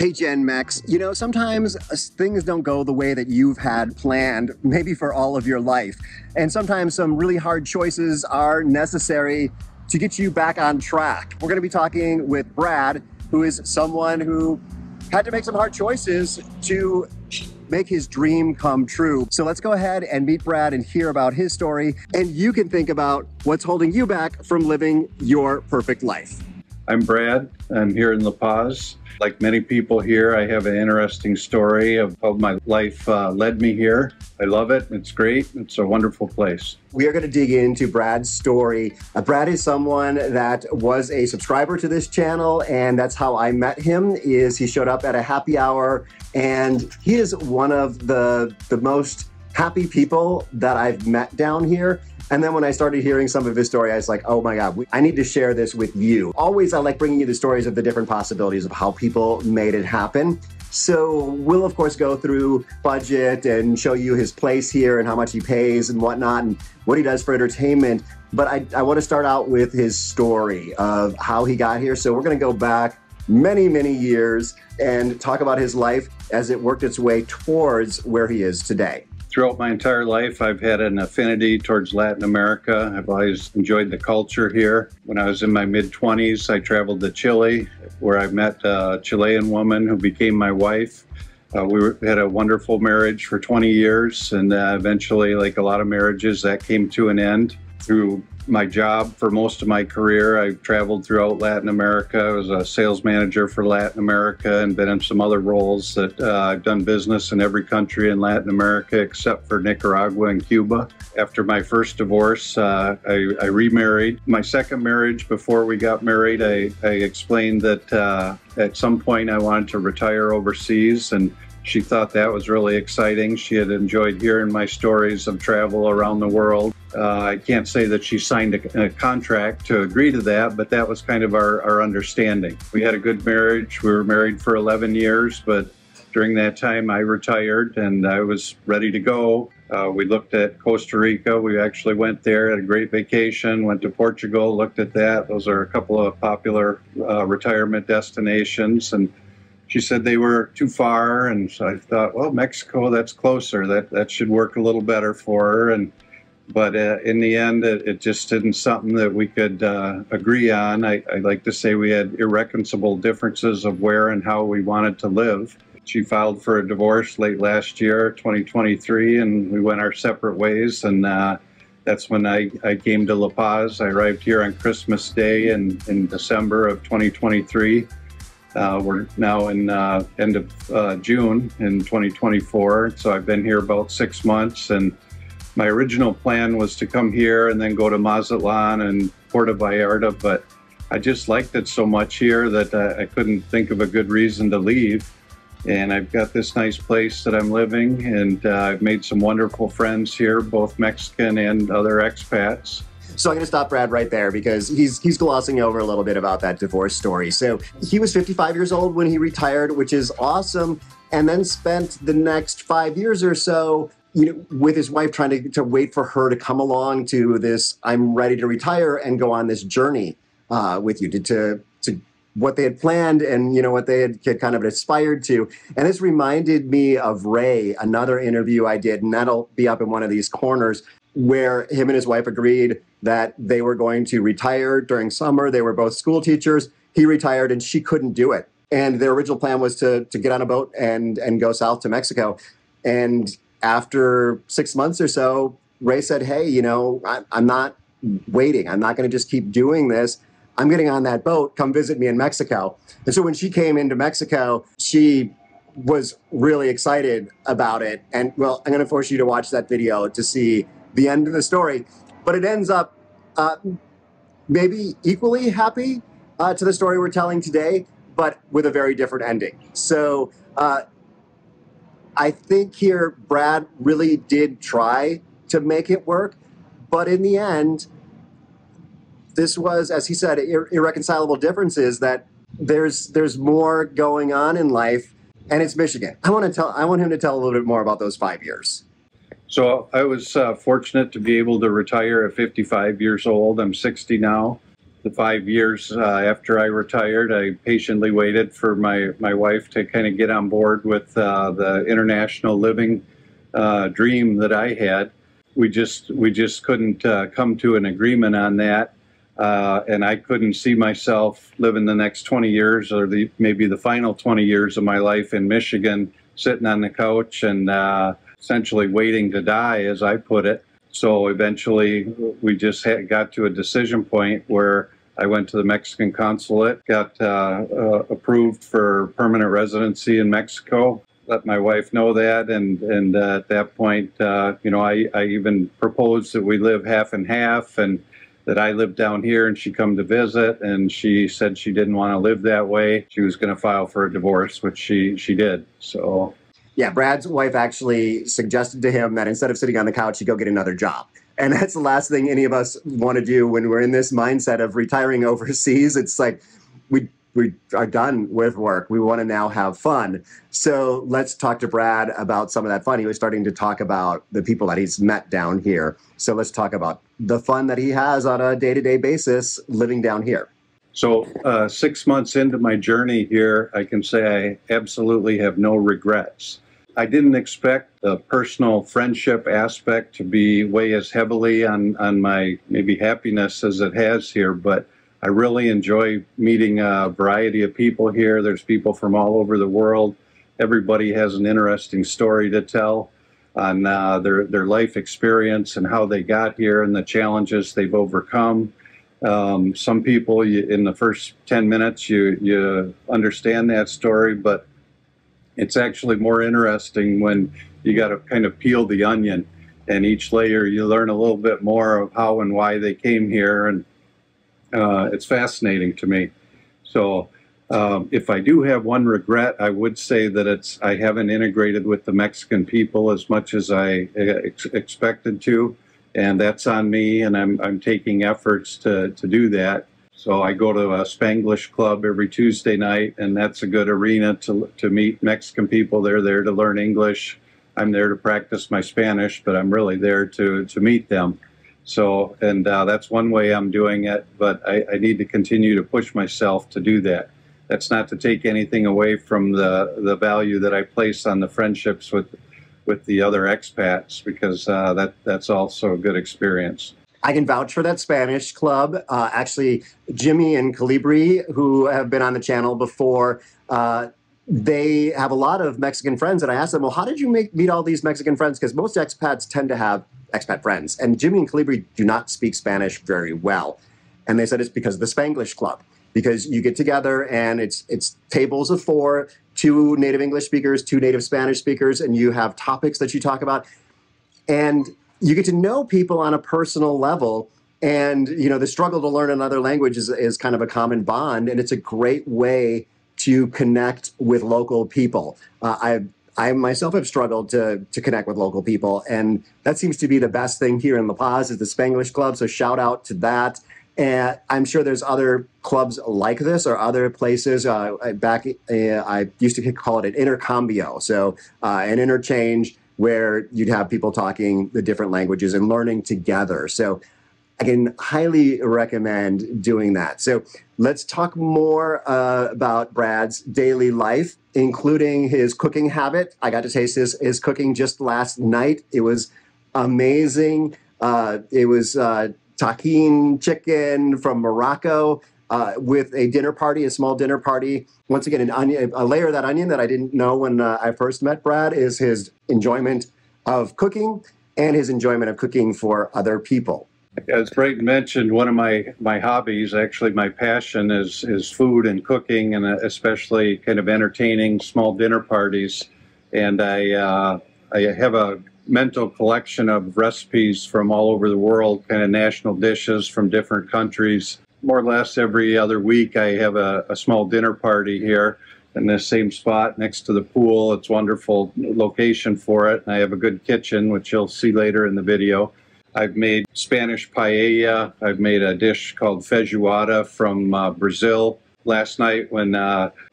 Hey, Gen Max, sometimes things don't go the way that you've had planned, maybe for all of your life. And sometimes some really hard choices are necessary to get you back on track. We're going to be talking with Brad, who is someone who had to make some hard choices to make his dream come true. So let's go ahead and meet Brad and hear about his story, and you can think about what's holding you back from living your perfect life. I'm Brad. I'm here in La Paz. Like many people here, I have an interesting story of how my life led me here. I love it. It's great. It's a wonderful place. We are going to dig into Brad's story. Brad is someone that was a subscriber to this channel, and that's how I met him. Is he showed up at a happy hour, and he is one of the most happy people that I've met down here. And then when I started hearing some of his story, I was like, oh my God, I need to share this with you. Always, I like bringing you the stories of the different possibilities of how people made it happen. So we'll, of course, go through budget and show you his place here and how much he pays and whatnot and what he does for entertainment. But I want to start out with his story of how he got here. So we're going to go back many, many years and talk about his life as it worked its way towards where he is today. Throughout my entire life, I've had an affinity towards Latin America. I've always enjoyed the culture here. When I was in my mid-20s, I traveled to Chile, where I met a Chilean woman who became my wife. Had a wonderful marriage for 20 years, and eventually, like a lot of marriages, that came to an end. Through my job for most of my career, I traveled throughout Latin America. I was a sales manager for Latin America and been in some other roles that I've done business in every country in Latin America except for Nicaragua and Cuba. After my first divorce, I remarried. My second marriage, before we got married, I explained that at some point I wanted to retire overseas, and she thought that was really exciting. She had enjoyed hearing my stories of travel around the world. I can't say that she signed a contract to agree to that, but that was kind of our understanding. We had a good marriage. We were married for 11 years, but during that time I retired and I was ready to go. We looked at Costa Rica. We actually went there, had a great vacation, went to Portugal, looked at that. Those are a couple of popular retirement destinations. And she said they were too far, and so I thought, well, Mexico, that's closer. That should work a little better for her. But in the end, it just isn't something that we could agree on. I like to say we had irreconcilable differences of where and how we wanted to live. She filed for a divorce late last year, 2023, and we went our separate ways. And that's when I came to La Paz. I arrived here on Christmas Day in December of 2023. We're now in end of June in 2024, so I've been here about 6 months, and my original plan was to come here and then go to Mazatlan and Puerto Vallarta, but I just liked it so much here that I couldn't think of a good reason to leave. And I've got this nice place that I'm living, and I've made some wonderful friends here, both Mexican and other expats. So I'm going to stop Brad right there because he's glossing over a little bit about that divorce story. So he was 55 years old when he retired, which is awesome, and then spent the next 5 years or so, with his wife trying to wait for her to come along to this, I'm ready to retire and go on this journey with you to what they had planned and what they had kind of aspired to. And this reminded me of Ray, another interview I did, and that'll be up in one of these corners, where him and his wife agreed that they were going to retire during summer. They were both school teachers. He retired and she couldn't do it. And their original plan was to get on a boat and go south to Mexico. And after 6 months or so, Ray said, hey, I'm not waiting. I'm not going to just keep doing this. I'm getting on that boat. Come visit me in Mexico. And so when she came into Mexico, she was really excited about it. And well, I'm going to force you to watch that video to see the end of the story. But it ends up maybe equally happy to the story we're telling today, but with a very different ending. So I think here Brad really did try to make it work, but in the end, this was, as he said, irreconcilable differences, that there's more going on in life, and it's Michigan. I want him to tell a little bit more about those 5 years. So I was fortunate to be able to retire at 55 years old. I'm 60 now. the 5 years after I retired, I patiently waited for my wife to kind of get on board with the international living dream that I had. We just couldn't come to an agreement on that, and I couldn't see myself living the next 20 years or maybe the final 20 years of my life in Michigan, sitting on the couch and essentially waiting to die, as I put it. So eventually we just got to a decision point where I went to the Mexican consulate, got approved for permanent residency in Mexico, let my wife know that, and at that point, you know, I even proposed that we live half and half, and that I lived down here and she come to visit, and she said she didn't want to live that way. She was going to file for a divorce, which she did. So. Yeah, Brad's wife actually suggested to him that instead of sitting on the couch, he go get another job. And that's the last thing any of us want to do when we're in this mindset of retiring overseas. It's like we are done with work. We want to now have fun. So let's talk to Brad about some of that fun. He was starting to talk about the people that he's met down here. So let's talk about the fun that he has on a day-to-day basis living down here. So 6 months into my journey here, I can say I absolutely have no regrets. I didn't expect the personal friendship aspect to weigh as heavily on my maybe happiness as it has here, but I really enjoy meeting a variety of people here. There's people from all over the world. Everybody has an interesting story to tell on their life experience and how they got here and the challenges they've overcome. Some people, in the first 10 minutes, you understand that story, but it's actually more interesting when you got to kind of peel the onion, and each layer you learn a little bit more of how and why they came here, and it's fascinating to me. So if I do have one regret, I would say that I haven't integrated with the Mexican people as much as I expected to. And that's on me, and I'm taking efforts to do that. So I go to a Spanglish club every Tuesday night, and that's a good arena to meet Mexican people. They're there to learn English. I'm there to practice my Spanish, but I'm really there to meet them. So, and that's one way I'm doing it, but I need to continue to push myself to do that. That's not to take anything away from the value that I place on the friendships with the other expats, because that's also a good experience. I can vouch for that Spanish club. Actually, Jimmy and Calibri, who have been on the channel before, they have a lot of Mexican friends. And I asked them, well, how did you meet all these Mexican friends? Because most expats tend to have expat friends. And Jimmy and Calibri do not speak Spanish very well. And they said it's because of the Spanglish club. Because you get together and it's tables of 4, 2 native English speakers, 2 native Spanish speakers, and you have topics that you talk about. And you get to know people on a personal level. And, you know, the struggle to learn another language is kind of a common bond. And it's a great way to connect with local people. I myself have struggled to connect with local people. And that seems to be the best thing here in La Paz is the Spanglish Club. So shout out to that. And I'm sure there's other clubs like this or other places. I used to call it an intercambio, so an interchange where you'd have people talking the different languages and learning together. So I can highly recommend doing that. So let's talk more about Brad's daily life, including his cooking habit. I got to taste his cooking just last night. It was amazing. It was tahine chicken from Morocco with a dinner party, a small dinner party. Once again, an onion, a layer of that onion that I didn't know when I first met Brad is his enjoyment of cooking and his enjoyment of cooking for other people. As Brighton mentioned, one of my hobbies, actually my passion, is food and cooking, and especially kind of entertaining small dinner parties. And I have a mental collection of recipes from all over the world, kind of national dishes from different countries. More or less every other week I have a small dinner party here in the same spot next to the pool. It's a wonderful location for it. And I have a good kitchen, which you'll see later in the video. I've made Spanish paella. I've made a dish called feijoada from Brazil. Last night when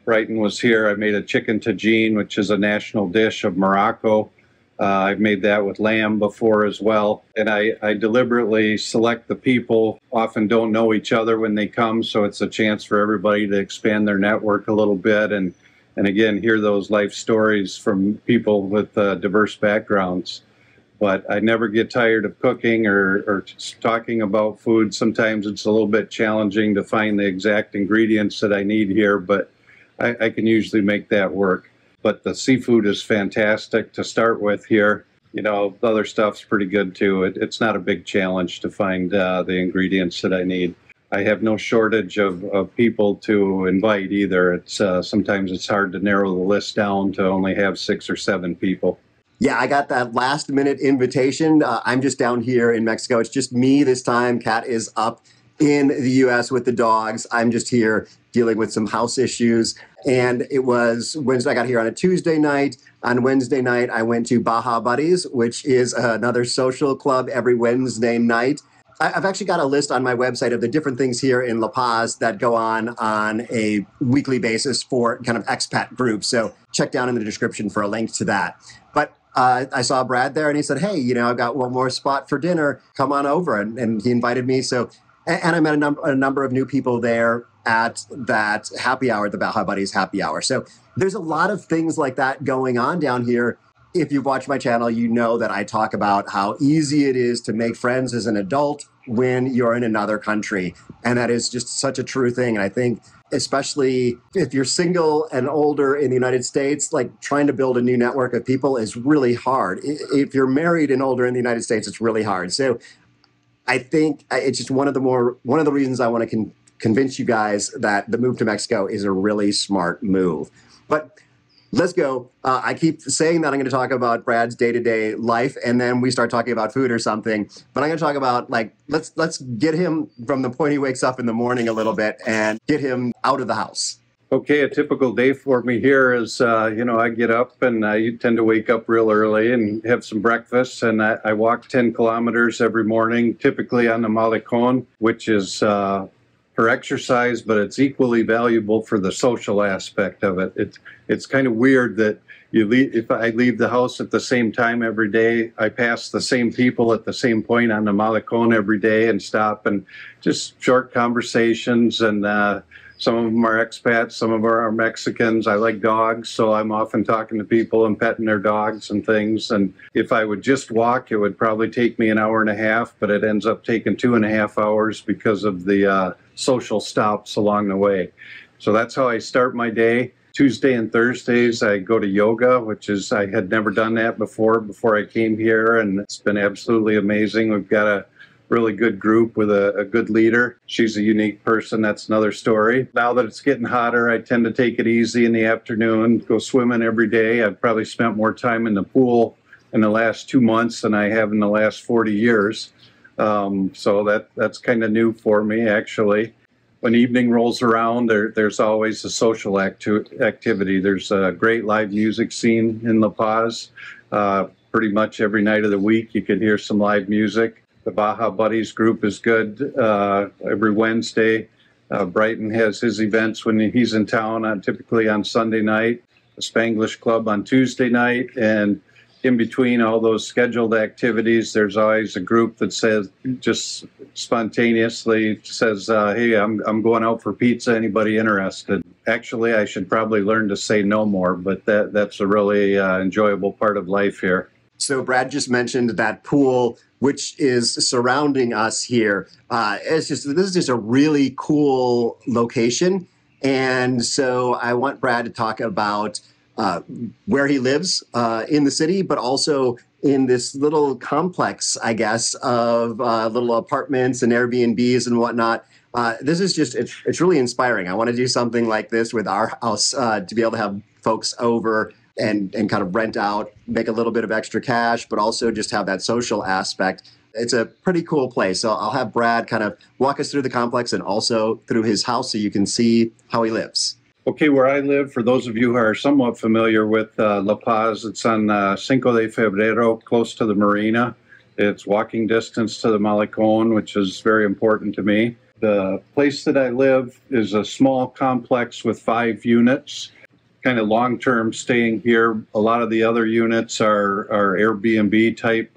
Brighton was here, I made a chicken tagine, which is a national dish of Morocco. I've made that with lamb before as well. And I deliberately select the people, often don't know each other when they come, so it's a chance for everybody to expand their network a little bit and again, hear those life stories from people with diverse backgrounds. But I never get tired of cooking or talking about food. Sometimes it's a little bit challenging to find the exact ingredients that I need here, but I can usually make that work. But the seafood is fantastic to start with here. You know, the other stuff's pretty good too. It's not a big challenge to find the ingredients that I need. I have no shortage of people to invite either. It's sometimes it's hard to narrow the list down to only have 6 or 7 people. Yeah, I got that last minute invitation. I'm just down here in Mexico. It's just me this time. Kat is up in the US with the dogs. I'm just here dealing with some house issues. And it was Wednesday. I got here on a Tuesday night. On Wednesday night, I went to Baja Buddies, which is another social club every Wednesday night. I've actually got a list on my website of the different things here in La Paz that go on a weekly basis for kind of expat groups. So check down in the description for a link to that. But I saw Brad there and he said, hey, you know, I've got one more spot for dinner. Come on over. And he invited me. So, and I met a number of new people there at that happy hour, the Baja Buddies happy hour. So there's a lot of things like that going on down here. If you've watched my channel, you know that I talk about how easy it is to make friends as an adult when you're in another country. And that is just such a true thing. And I think especially if you're single and older in the United States, like trying to build a new network of people is really hard. If you're married and older in the United States, it's really hard. So I think it's just one of the reasons I want to convince you guys that the move to Mexico is a really smart move. But let's go. I keep saying that I'm going to talk about Brad's day-to-day life, and then we start talking about food or something. But I'm going to talk about, like, let's get him from the point he wakes up in the morning a little bit and get him out of the house. Okay, a typical day for me here is, you know, I get up and I tend to wake up real early and have some breakfast, and I walk 10 kilometers every morning, typically on the Malecon, which is for exercise, but it's equally valuable for the social aspect of it. It's kind of weird that if I leave the house at the same time every day, I pass the same people at the same point on the Malecon every day and stop and just short conversations. And some of them are expats, some of them are Mexicans. I like dogs, so I'm often talking to people and petting their dogs and things. And if I would just walk, it would probably take me an hour and a half, but it ends up taking 2.5 hours because of the social stops along the way. So that's how I start my day. Tuesday and Thursdays, I go to yoga, which is, I had never done that before I came here, and it's been absolutely amazing. We've got a really good group with a good leader. She's a unique person. That's another story. Now that it's getting hotter, I tend to take it easy in the afternoon, go swimming every day. I've probably spent more time in the pool in the last 2 months than I have in the last 40 years. So that's kind of new for me, actually. When evening rolls around, there's always a social activity. There's a great live music scene in La Paz. Pretty much every night of the week, you can hear some live music. The Baja Buddies group is good every Wednesday. Brighton has his events when he's in town, typically on Sunday night. The Spanglish Club on Tuesday night. And in between all those scheduled activities, there's always a group that says, just spontaneously says, hey, I'm going out for pizza. Anybody interested? Actually, I should probably learn to say no more, but that's a really enjoyable part of life here. So Brad just mentioned that pool, which is surrounding us here. This is just a really cool location. And so I want Brad to talk about where he lives in the city, but also in this little complex, I guess, of little apartments and Airbnbs and whatnot. This is just, it's really inspiring. I want to do something like this with our house to be able to have folks over and kind of rent out, make a little bit of extra cash, but also just have that social aspect. It's a pretty cool place. So I'll have Brad kind of walk us through the complex and also through his house so you can see how he lives. Okay, where I live, for those of you who are somewhat familiar with La Paz, it's on Cinco de Febrero, close to the marina. It's walking distance to the Malecon, which is very important to me. The place that I live is a small complex with 5 units. kind of long-term staying here. A lot of the other units are Airbnb type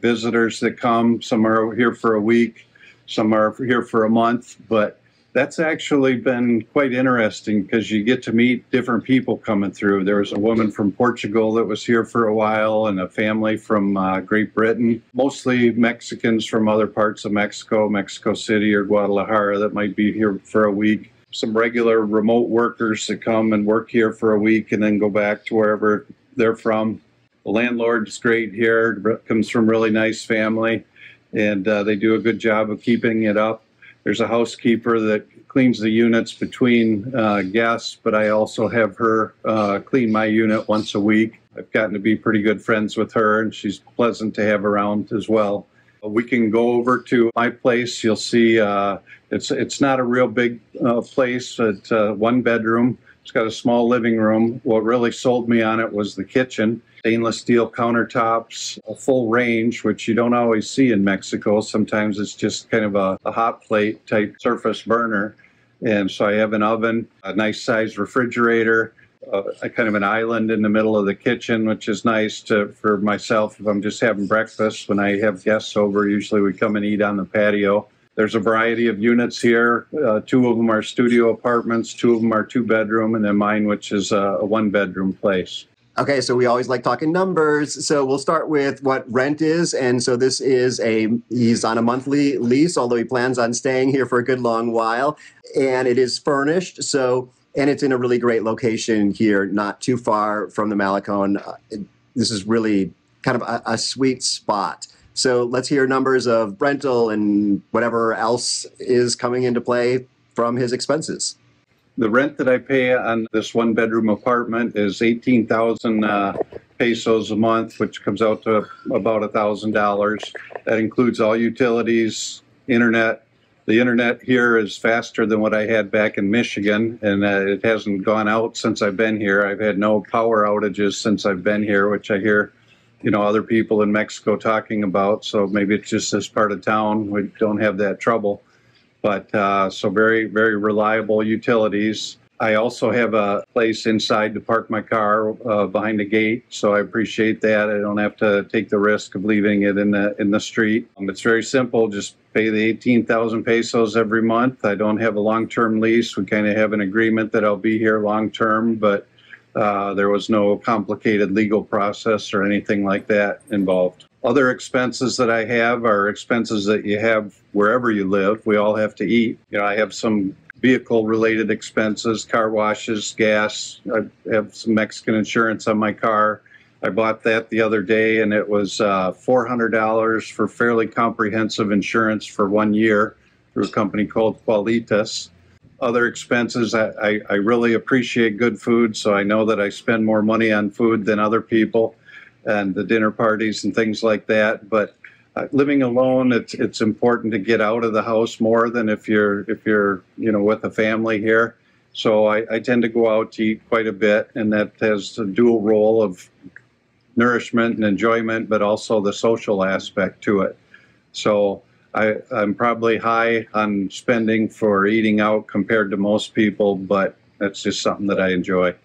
visitors that come. Some are here for a week, some are here for a month, but that's actually been quite interesting because you get to meet different people coming through. There was a woman from Portugal that was here for a while and a family from Great Britain, mostly Mexicans from other parts of Mexico, Mexico City or Guadalajara that might be here for a week. Some regular remote workers that come and work here for a week and then go back to wherever they're from. The landlord's great here, comes from a really nice family, and they do a good job of keeping it up. There's a housekeeper that cleans the units between guests, but I also have her clean my unit once a week. I've gotten to be pretty good friends with her, and she's pleasant to have around as well. We can go over to my place. You'll see it's not a real big place. It's one bedroom. It's got a small living room. What really sold me on it was the kitchen. Stainless steel countertops, a full range, which you don't always see in Mexico. Sometimes it's just kind of a hot plate type surface burner. And so I have an oven, a nice sized refrigerator, a kind of an island in the middle of the kitchen, which is nice for myself if I'm just having breakfast. When I have guests over, usually we come and eat on the patio. There's a variety of units here. 2 of them are studio apartments, 2 of them are 2-bedroom, and then mine, which is a 1-bedroom place. Okay, so we always like talking numbers. So we'll start with what rent is. And so this is he's on a monthly lease, although he plans on staying here for a good long while. And it is furnished. And it's in a really great location here, not too far from the Malecon. This is really kind of a sweet spot. So let's hear numbers of rental and whatever else is coming into play from his expenses. The rent that I pay on this 1-bedroom apartment is 18,000 pesos a month, which comes out to about $1,000. That includes all utilities, internet. The internet here is faster than what I had back in Michigan, and it hasn't gone out since I've been here. I've had no power outages since I've been here, which I hear, other people in Mexico talking about. So maybe it's just this part of town. We don't have that trouble. But so very, very reliable utilities. I also have a place inside to park my car behind a gate, so I appreciate that. I don't have to take the risk of leaving it in the street. It's very simple. Just pay the 18,000 pesos every month. I don't have a long-term lease. We kind of have an agreement that I'll be here long-term, but there was no complicated legal process or anything like that involved. Other expenses that I have are expenses that you have wherever you live. We all have to eat. I have some vehicle-related expenses, car washes, gas. I have some Mexican insurance on my car. I bought that the other day, and it was $400 for fairly comprehensive insurance for 1 year through a company called Qualitas. Other expenses, I really appreciate good food, so I know that I spend more money on food than other people, and the dinner parties and things like that. But living alone, it's important to get out of the house more than if you're with a family here. So I tend to go out to eat quite a bit, and that has a dual role of nourishment and enjoyment, but also the social aspect to it. So I'm probably high on spending for eating out compared to most people, but that's just something that I enjoy.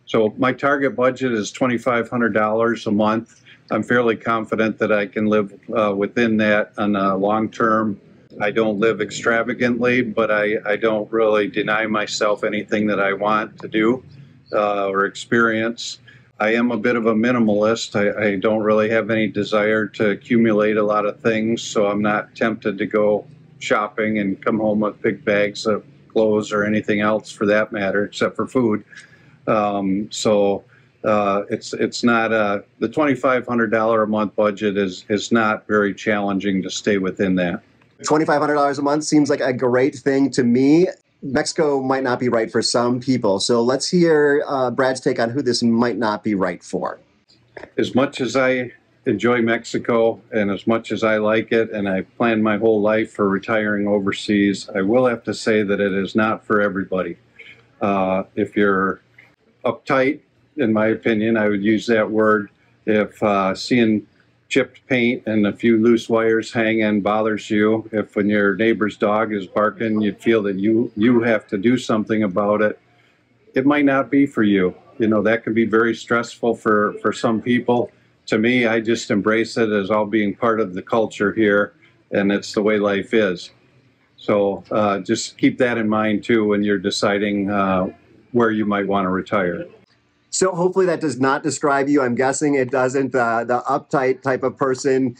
So my target budget is $2,500 a month. I'm fairly confident that I can live within that on a long term. I don't live extravagantly, but I don't really deny myself anything that I want to do or experience. I am a bit of a minimalist. I don't really have any desire to accumulate a lot of things, so I'm not tempted to go shopping and come home with big bags of clothes or anything else for that matter, except for food. It's not the $2,500 a month budget is not very challenging to stay within that. $2,500 a month seems like a great thing to me. Mexico might not be right for some people. So let's hear Brad's take on who this might not be right for. As much as I enjoy Mexico and as much as I like it, and I planned my whole life for retiring overseas, I will have to say that it is not for everybody. If you're uptight, in my opinion, I would use that word. If seeing chipped paint and a few loose wires hanging bothers you, if when your neighbor's dog is barking, you feel that you have to do something about it, it might not be for you. You know, that can be very stressful for some people. To me, I just embrace it as all being part of the culture here, and it's the way life is. So just keep that in mind too when you're deciding where you might want to retire. So hopefully that does not describe you. I'm guessing it doesn't. The uptight type of person.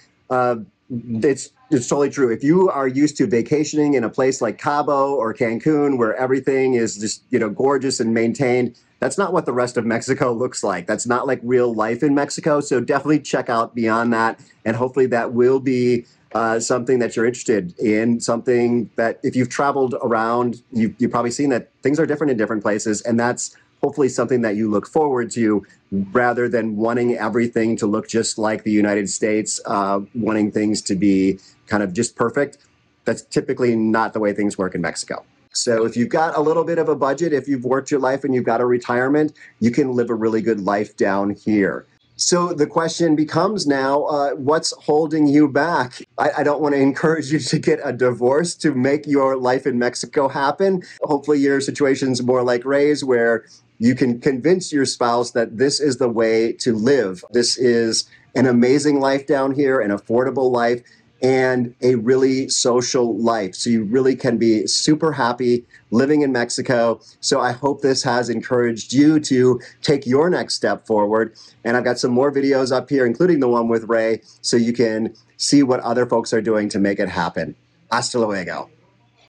It's totally true. If you are used to vacationing in a place like Cabo or Cancun, where everything is just, you know, gorgeous and maintained, that's not what the rest of Mexico looks like. That's not like real life in Mexico. So definitely check out beyond that, and hopefully that will be something that you're interested in. Something that if you've traveled around, you've probably seen that things are different in different places, and that's hopefully something that you look forward to, rather than wanting everything to look just like the United States, wanting things to be kind of just perfect. That's typically not the way things work in Mexico. So if you've got a little bit of a budget, if you've worked your life and you've got a retirement, you can live a really good life down here. So the question becomes now, what's holding you back? I don't want to encourage you to get a divorce to make your life in Mexico happen. Hopefully your situation's more like Ray's, where you can convince your spouse that this is the way to live. This is an amazing life down here, an affordable life, and a really social life. So you really can be super happy living in Mexico. So I hope this has encouraged you to take your next step forward. And I've got some more videos up here, including the one with Ray, so you can see what other folks are doing to make it happen. Hasta luego.